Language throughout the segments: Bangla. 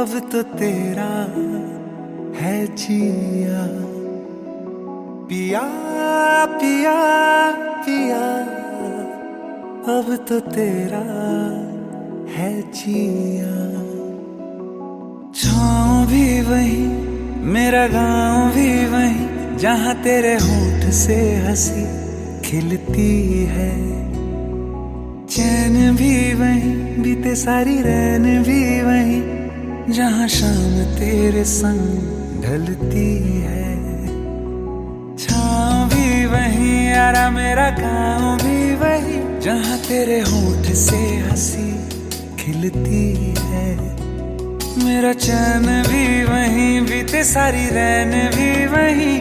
अब तो तेरा है जिया, पिया पिया पिया, अब तो तेरा है जिया। छाँव भी वही, मेरा गाँव भी वही, जहाँ तेरे होठ से हंसी खिलती है। चैन भी वही, बीते सारी रैन भी वही, जहाँ शाम तेरे संग ढलती है। छाँव भी वही, यारा मेरा गाँव भी वही, जहाँ तेरे होठ से हंसी खिलती है। मेरा चैन भी वही, बीते सारी रैन भी वही,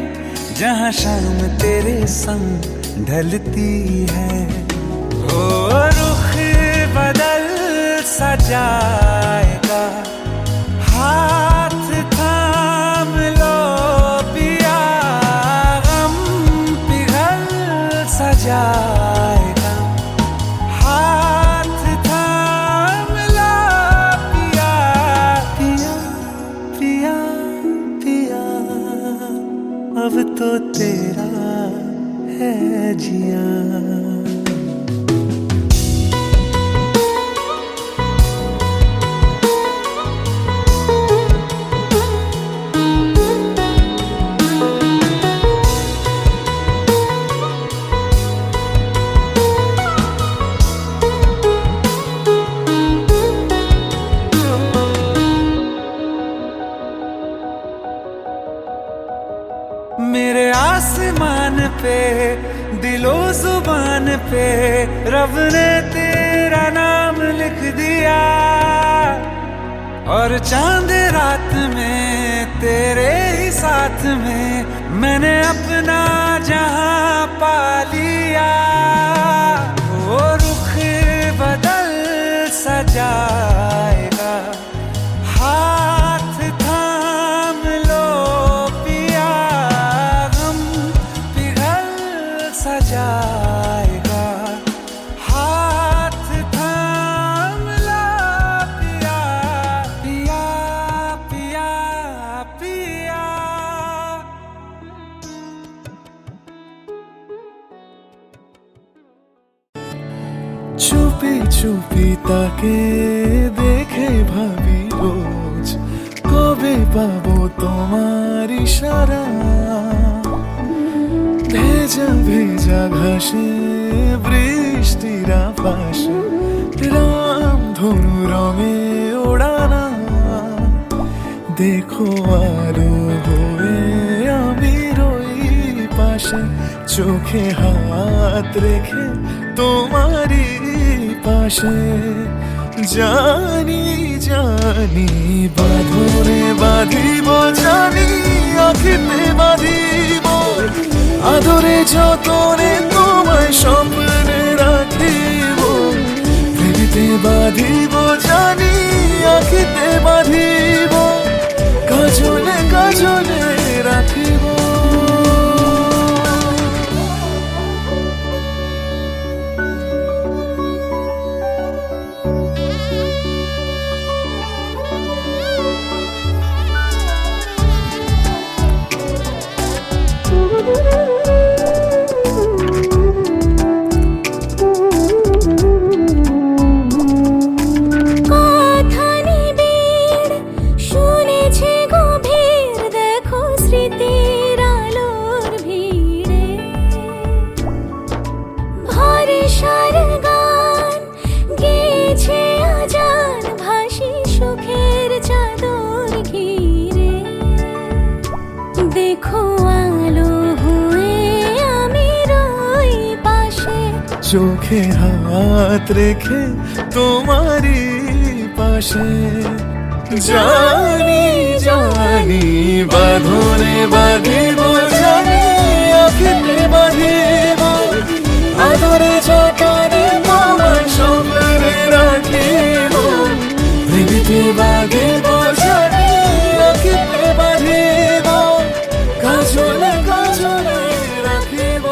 जहाँ शाम तेरे संग ढलती है। ओ रुख बदल सा जाएगा, हाथ थाम लो पिया, गम पिघल सा जाएगा, हाथ थाम लो पिया, पिया पिया पिया, अब तो तेरा है जिया। मेरे आसमान पे, दिलो जुबान पे, रब ने तेरा नाम लिख दिया। और चांद रात में तेरे ही साथ में, मैंने अपना जहां पा लिया। वो रुख बदल सा जाएगा, हाथ थाम लो पिया, गम पिघल सा जाएगा, हाथ थाम लो पिया, पिया पिया पिया। চুপি চুপি তাকে দেখে ভাবি রোজ, কবে পাবো তোমার ইশারা। ভেজা ভেজা ঘাসে বৃষ্টির আভাসে, রামধনু রঙে ওড়ানা। দেখো আলো হয়ে আমি রই পাশে, চোখে হাত রেখে তোমারই পাশে। জানি জানি বাঁধনে বাঁধিব, জানি আখিতে বাঁধিব, আদরে যতনে তোমায় স্বপ্নে রাখিব। প্রেমেতে বাঁধিব, জানি আখিতে বাঁধিব, কাজলে কাজলে রাখিব। চোখে হাত রেখে তোমারই পাশে। জানি জানি বাঁধনে বাঁধিব, জানি আখিতে বাঁধিব, আদরে যতনে তোমায় স্বপ্নে রাখিব। প্রেমেতে বাঁধিব, জানি আখিতে বাঁধিব, কাজলে কাজলে রাখিব।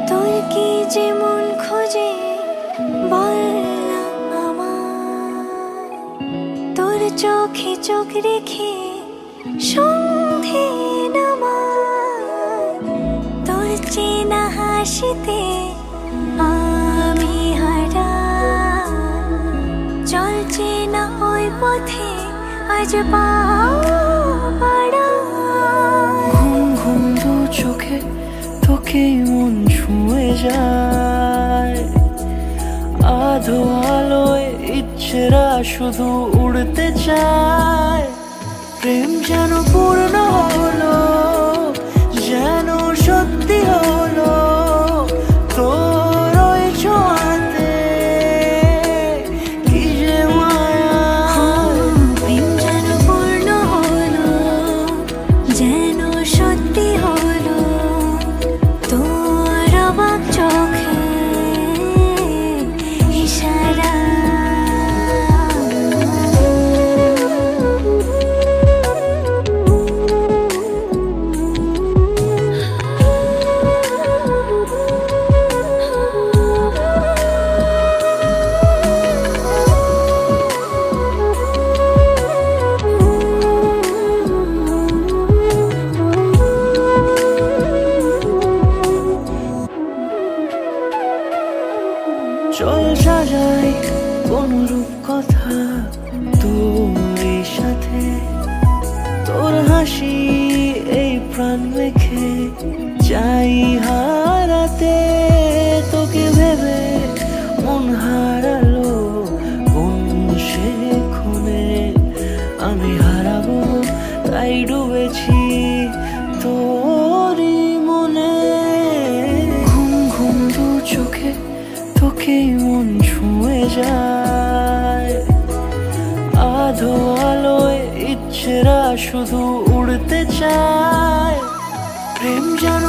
তোর কি যেমন খোঁজে বল না আমায়, তোর চোখে চোখ রেখে সন্ধে নামায়, তোর চেনা হাসিতে আমি হারাই, চল চেনা ওই পথে আজ পা বাড়াই। ঘুম ঘুম দু চোখে তোকেই মন ছুঁয়ে যায়, আধো আলোয় ইচ্ছেরা শুধু উড়তে চায়। প্রেম যেন পূর্ণ হলো, যেন সত্যি হলো, তোর ওই ছোঁয়াতে কি যে মায়া। প্রেম যেন পূর্ণ হলো, যেন সত্যি হলো, তোর অবাক চোখে ইশারা। চল সাজাই কোন রূপ কথা তোর সাথে, তোর হাসি এই প্রাণ রেখে চাই হারাতে। তোকে ভেবে মন হারালো কোন সে খুনে, আমি হারাবো তাই ডুবেছি তোরই মনে। ঘুম ঘুম দু চোখে তোকেই মন ছুঁয়ে যায়, আধো আলোয় ইচ্ছেরা শুধু উড়তে চায়। প্রেম যেন